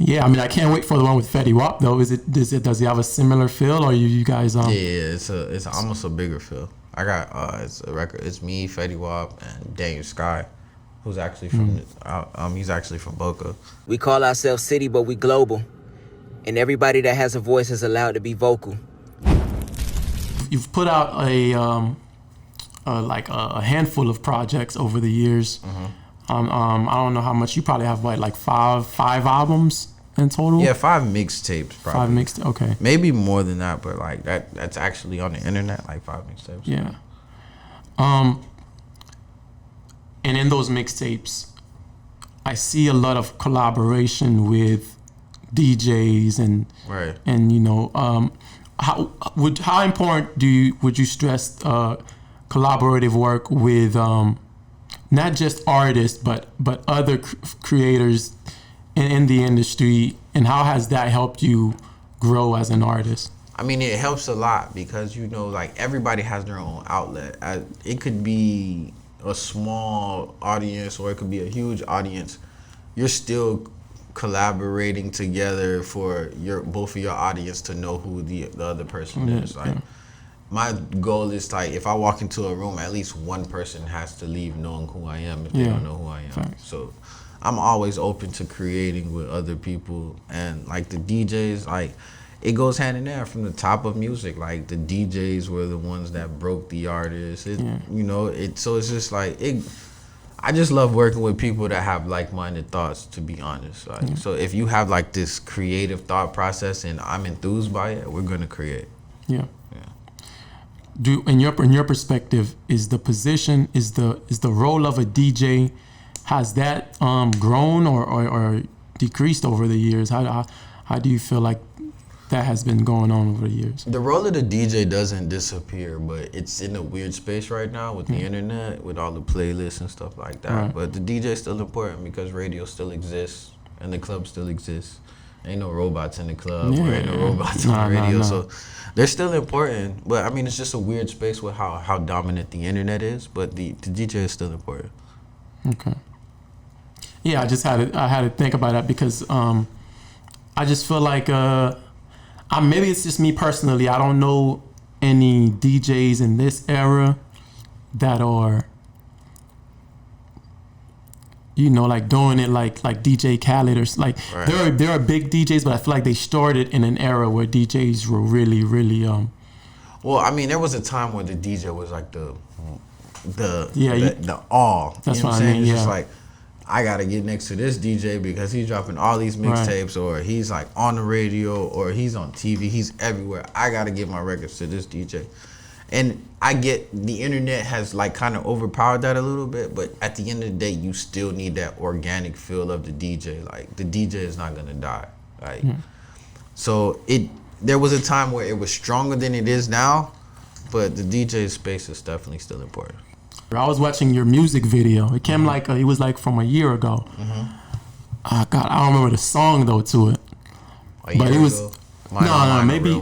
Yeah, I mean, I can't wait for the one with Fetty Wap though. Does it have a similar feel, or you guys Yeah, it's almost a bigger feel. I got it's a record. It's me, Fetty Wap, and Daniel Sky, who's actually from he's actually from Boca. We call ourselves CiiiTY, but we global, and everybody that has a voice is allowed to be vocal. You've put out a handful of projects over the years. I don't know how much. You probably have like five albums in total. Yeah, 5 mixtapes. Probably. 5 mixtapes. Okay. Maybe more than that, but like that's actually on the internet. Like 5 mixtapes. Yeah. And in those mixtapes, I see a lot of collaboration with DJs and right. And how important would you stress collaborative work with not just artists but other creators in the industry, and how has that helped you grow as an artist? I mean, it helps a lot because like everybody has their own outlet. It could be a small audience or it could be a huge audience. You're still collaborating together for both of your audience to know who the other person is. Like, my goal is like, if I walk into a room, at least one person has to leave knowing who I am if they don't know who I am. Thanks. So I'm always open to creating with other people, and like the DJs, like it goes hand in hand from the top of music. Like the DJs were the ones that broke the artists. So it's just like I just love working with people that have like-minded thoughts, to be honest. Like, so if you have like this creative thought process and I'm enthused by it, we're gonna create. Yeah. In your perspective, is the role of a DJ, has that grown or decreased over the years? How do you feel like that has been going on over the years? The role of the DJ doesn't disappear, but it's in a weird space right now with the internet, with all the playlists and stuff like that. Right. But the DJ is still important because radio still exists and the club still exists. Ain't no robots in the club or ain't no robots on the radio. So they're still important. But I mean, it's just a weird space with how dominant the internet is. But the DJ is still important. Okay. Yeah, I had to think about that because I just feel like maybe it's just me personally. I don't know any DJs in this era that are, like doing it like DJ Khaled or like there are big DJs, but I feel like they started in an era where DJs were really Well, I mean, there was a time where the DJ was like the all. That's what I mean. It's just like, I gotta get next to this DJ because he's dropping all these mixtapes, or he's like on the radio, or he's on TV. He's everywhere. I gotta get my records to this DJ. And I get the internet has like kind of overpowered that a little bit, but at the end of the day, you still need that organic feel of the DJ. Like the DJ is not gonna die. Like so there was a time where it was stronger than it is now, but the DJ space is definitely still important. I was watching your music video. It came it was like from a year ago. God, I don't remember the song though to it. But it was no, maybe.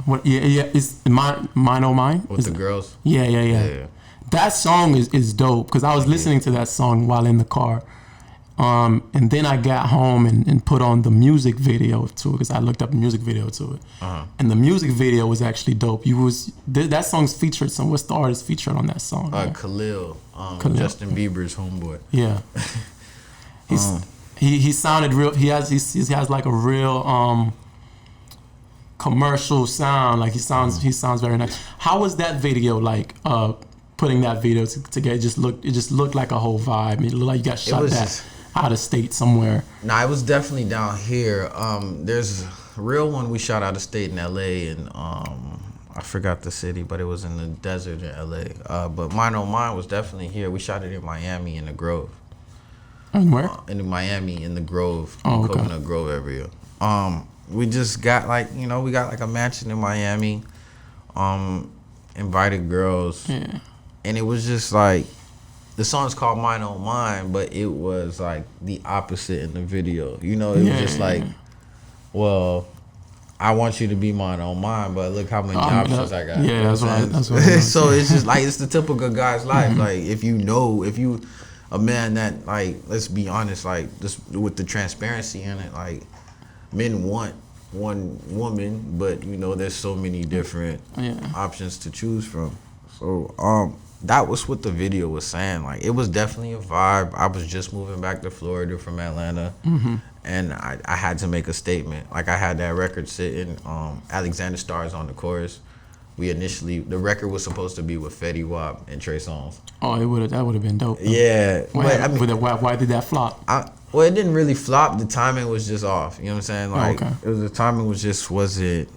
What? Yeah. It's mine. Oh mine. With the girls. Yeah. That song is dope because I was listening to that song while in the car, and then I got home and put on the music video to it because I looked up the music video to it, and the music video was actually dope. That song's featured. What's the artist featured on that song? Khalil, Justin Bieber's homeboy. Yeah. He sounded real. He has like a real commercial sound. Like he sounds very nice. How was that video like? Putting that video together, it just looked like a whole vibe. It looked like you got shot out of state somewhere. Nah, it was definitely down here. There's a real one we shot out of state in LA, and I forgot the city, but it was in the desert in LA. But Mine Oh Mine was definitely here. We shot it in Miami in the Grove. And where? In Miami in the Grove, Coconut Grove area. We just got we got like a mansion in Miami. Invited girls. Yeah. And it was just like, the song's called Mine Oh Mine, but it was like the opposite in the video. It was just like, well, I want you to be mine on mine, but look how many options I got. Yeah, that's what So it's just like, it's the typical guy's life. Like, if you a man that, like, let's be honest, like, just with the transparency in it, like, men want one woman, but you know, there's so many different options to choose from. So that was what the video was saying. Like, it was definitely a vibe. I was just moving back to Florida from Atlanta, and I had to make a statement. Like, I had that record sitting. Alexander Starr's on the chorus. The record was supposed to be with Fetty Wap and Trey Songz. Oh, that would have been dope. Yeah. Why did that flop? Well, it didn't really flop. The timing was just off. You know what I'm saying? Like, the timing wasn't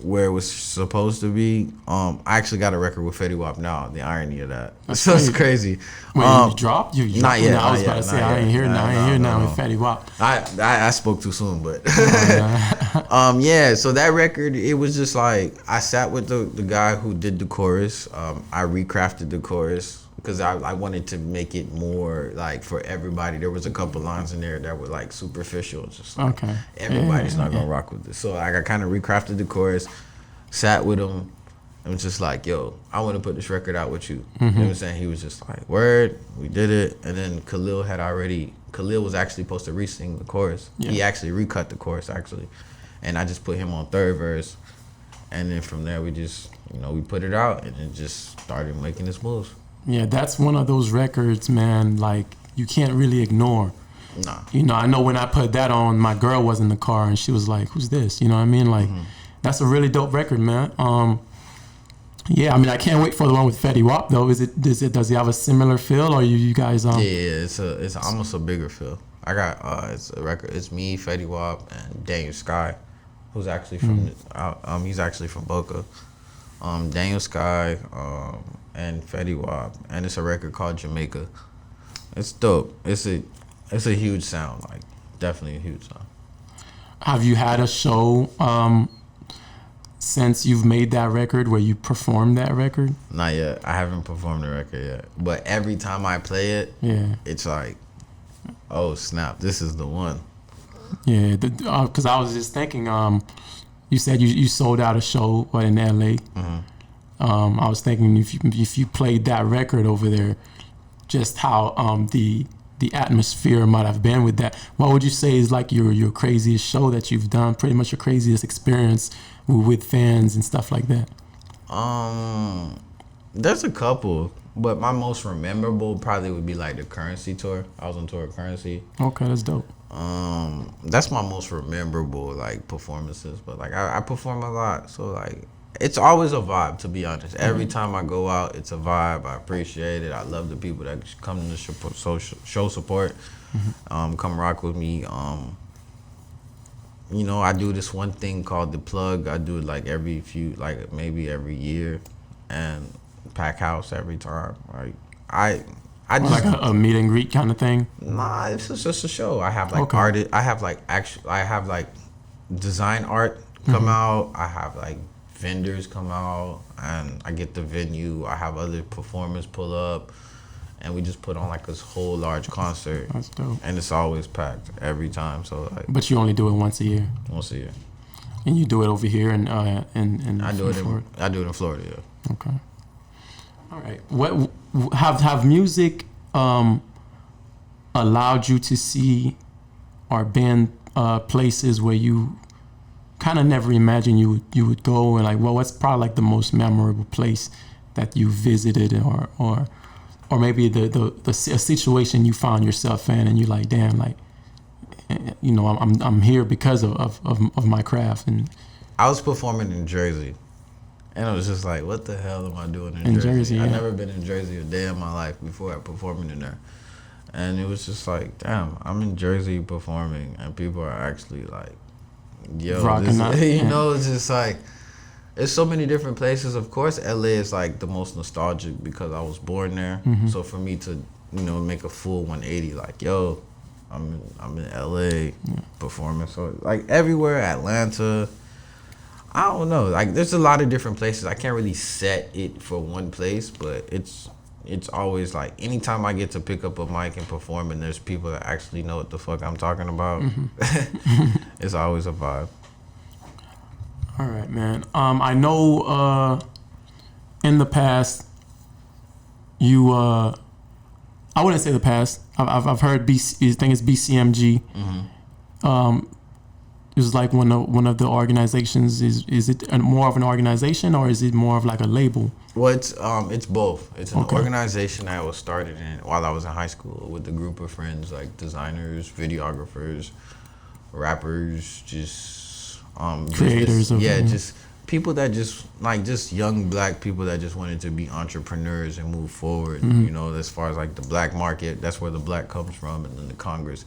where it was supposed to be. I actually got a record with Fetty Wap now. The irony of that. So it's crazy. Wait, you dropped? You dropped? Not yet. I was about to say, I ain't here now with Fetty Wap. I spoke too soon, but so that record, it was just like, I sat with the guy who did the chorus. I recrafted the chorus because I wanted to make it more like for everybody. There was a couple lines in there that were like superficial, just like, everybody's not gonna rock with this. So I kind of recrafted the chorus, sat with him, and was just like, yo, I want to put this record out with you. You know what I'm saying? He was just like, word, we did it. And then Khalil was actually supposed to re-sing the chorus. He actually recut the chorus actually, and I just put him on third verse. And then from there we just, we put it out, and it just started making its moves. Yeah, that's one of those records, man, like, you can't really ignore. Nah. I know when I put that on, my girl was in the car, and she was like, who's this? You know what I mean? Like, that's a really dope record, man. Yeah, I mean, I can't wait for the one with Fetty Wap, though. Does he have a similar feel, or you guys... Yeah, it's almost a bigger feel. I got, it's a record, it's me, Fetty Wap, and Daniel Sky, who's actually from, he's actually from Boca. Daniel Sky, and Fetty Wap, and it's a record called Jamaica. It's dope. It's a huge sound, like, definitely a huge sound. Have you had a show since you've made that record where you performed that record? Not yet. I haven't performed the record yet. But every time I play it, it's like, oh snap, this is the one. Yeah, because I was just thinking, you said you sold out a show in LA. I was thinking if you played that record over there, just how the atmosphere might have been with that. What would you say is like your craziest show that you've done? Pretty much your craziest experience with fans and stuff like that. There's a couple, but my most memorable probably would be like the Currency tour. I was on tour with Currency. Okay, that's dope. That's my most memorable like performances. But like I perform a lot, so like it's always a vibe, to be honest. Every time I go out, it's a vibe. I appreciate it. I love the people that come to show support, come rock with me. I do this one thing called The Plug. I do it like maybe every year, and pack house every time. Like I just like a meet and greet kind of thing. Nah, it's just a show. I have like artists. I have like design art come out. I have like vendors come out, and I get the venue. I have other performers pull up, and we just put on like this whole large concert. That's dope. And it's always packed every time. So like, but you only do it once a year. Once a year. And you do it over here in I do it in Florida. Yeah. Okay. All right. What have music allowed you to see or been places where you kind of never imagined you would go, and like, well, what's probably like the most memorable place that you visited, or maybe a situation you found yourself in, and you're like, damn, like, I'm here because of my craft. And I was performing in Jersey, and I was just like, what the hell am I doing in Jersey? I've never been in Jersey a day in my life before I performing in there. And it was just like, damn, I'm in Jersey performing, and people are actually like, yo, it's just like, there's so many different places. Of course, LA is like the most nostalgic because I was born there. So for me to, make a full 180, like, yo, I'm in LA performing. So like everywhere, Atlanta, I don't know. Like there's a lot of different places. I can't really set it for one place, but it's always like anytime I get to pick up a mic and perform, and there's people that actually know what the fuck I'm talking about, it's always a vibe. All right, man. I know in the past you I wouldn't say the past. I've heard I think it's BCMG. is like one of the organizations? Is it more of an organization or is it more of like a label? Well, it's both. It's an organization that was started while I was in high school with a group of friends like designers, videographers, rappers, just creators. Just people that just young black people that just wanted to be entrepreneurs and move forward. You know, as far as like the black market, that's where the black comes from, and then the Congress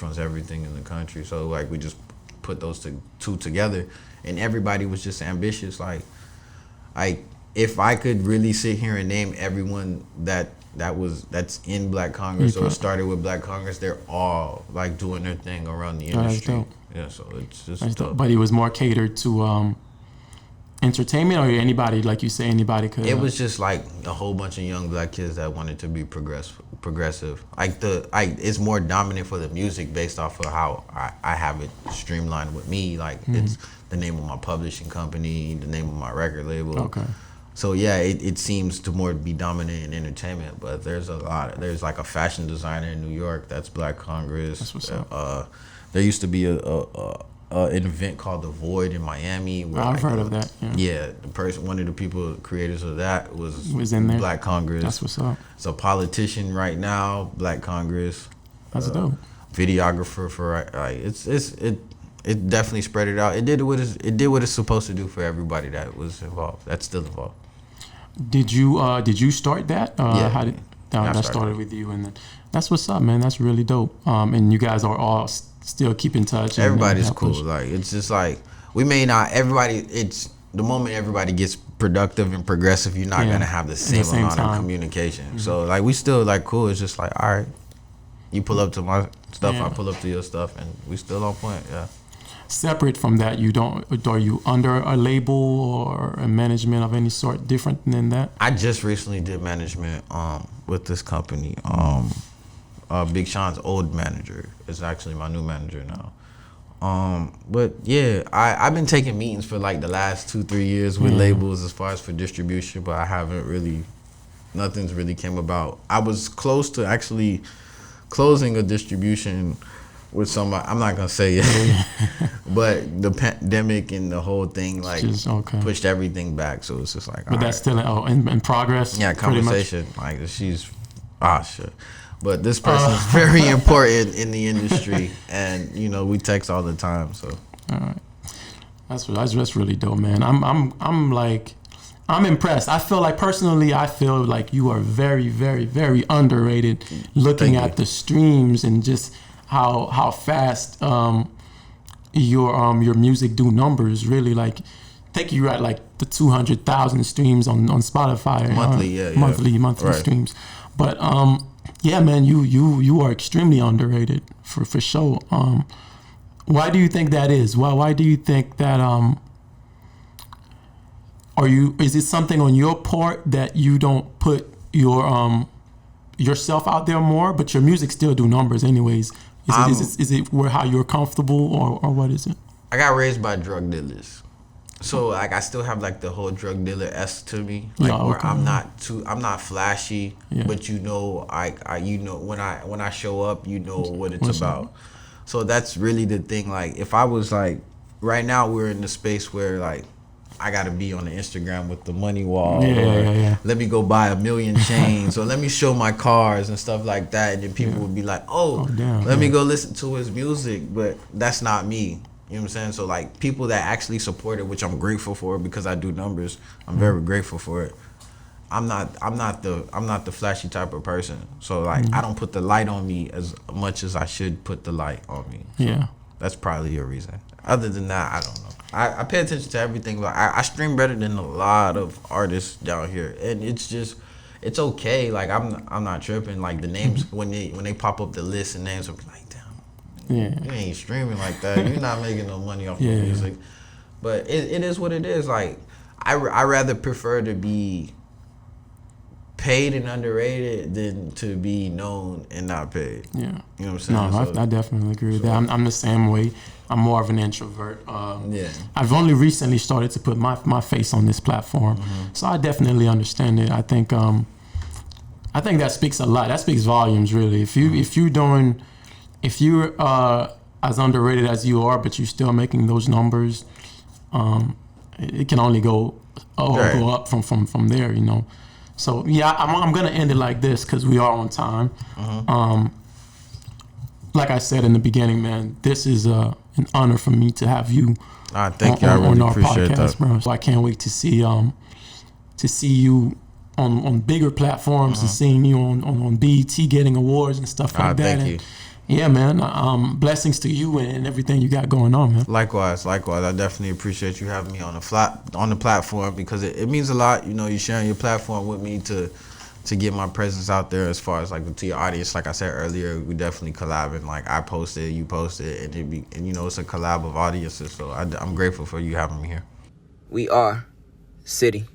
runs everything in the country. So like we just put those two together, and everybody was just ambitious. Like if I could really sit here and name everyone that's in Black Congress or started with Black Congress, they're all like doing their thing around the industry. Yeah, so it's just dope. But it was more catered to entertainment, or anybody, like you say, anybody could. It was just like a whole bunch of young black kids that wanted to be progressive. It's more dominant for the music based off of how I have it streamlined with me. Like it's the name of my publishing company, the name of my record label. Okay. So yeah, it seems to more be dominant in entertainment, but there's like a fashion designer in New York that's Black Congress. That's what's up. There used to be an event called The Void in Miami. Where I've heard of that. Yeah, one of the creators of that was in there. Black Congress. That's what's up. It's a politician right now, Black Congress. That's dope. Videographer for it definitely spread it out. It did what it's supposed to do for everybody that was involved. That's still involved. Did you start that? Yeah. How did that started with you, and then that's what's up, man. That's really dope. And you guys are all still keep in touch. Everybody's cool. Like it's just like we may not. It's the moment everybody gets productive and progressive, you're not gonna have the same amount of communication. So like we still like cool. It's just like, all right, you pull up to my stuff, I pull up to your stuff, and we still on point. Yeah. Separate from that, are you under a label or a management of any sort different than that? I just recently did management with this company. Big Sean's old manager is actually my new manager now. But yeah, I've been taking meetings for like the last 2-3 years with labels as far as for distribution, but I haven't really, nothing's really came about. I was close to actually closing a distribution with somebody, I'm not gonna say it, but the pandemic and the whole thing pushed everything back. So it's just like, but that's still in progress. Yeah, conversation. Like she's shit. But this person is very important in the industry, and we text all the time. So all right, that's really dope, man. I'm impressed. I feel like you are very, very, very underrated. Looking at the streams and just how fast your music do numbers. Really, like, I think you're at like the 200,000 streams on Spotify monthly right. streams. But yeah, man, you are extremely underrated for sure. Why do you think that is? Why do you think that is it something on your part that you don't put your yourself out there more, but your music still do numbers anyways? Is it how you're comfortable, or what is it? I got raised by drug dealers, so like I still have like the whole drug dealer-esque to me, like where I'm not flashy, but I when I show up, what it's about. So that's really the thing. Like if I was like, right now we're in the space where like I gotta be on the Instagram with the money wall, let me go buy 1 million chains, or let me show my cars and stuff like that, and then people would be like, let me go listen to his music, but that's not me. You know what I'm saying? So like people that actually support it, which I'm grateful for because I do numbers, I'm very grateful for it. I'm not the flashy type of person. So like I don't put the light on me as much as I should put the light on me. So that's probably a reason. Other than that, I don't know. I pay attention to everything. Like I stream better than a lot of artists down here, and it's okay. Like I'm not tripping. Like the names when they pop up the list and names, I'm like, damn, you ain't streaming like that. You're not making no money off the music. But it is what it is. Like I rather prefer to be paid and underrated than to be known and not paid. Yeah, you know what I'm saying? No, I definitely agree with that. I'm the same way. I'm more of an introvert. I've only recently started to put my face on this platform, so I definitely understand it. I think that speaks a lot. That speaks volumes, really. If you're as underrated as you are, but you're still making those numbers. It can only go up from there, you know. So yeah, I'm gonna end it like this because we are on time. Like I said in the beginning, man, this is an honor for me to have you. Thank you. I really appreciate that, bro. So I can't wait to see you on bigger platforms and seeing you on BET getting awards and stuff like that. Thank you. Yeah, man. Blessings to you and everything you got going on, man. Likewise. I definitely appreciate you having me on the platform because it means a lot. You know, you sharing your platform with me to get my presence out there as far as like to your audience. Like I said earlier, we definitely collabing. Like I posted, you posted, and you know it's a collab of audiences. So I'm grateful for you having me here. We are CiiiTY.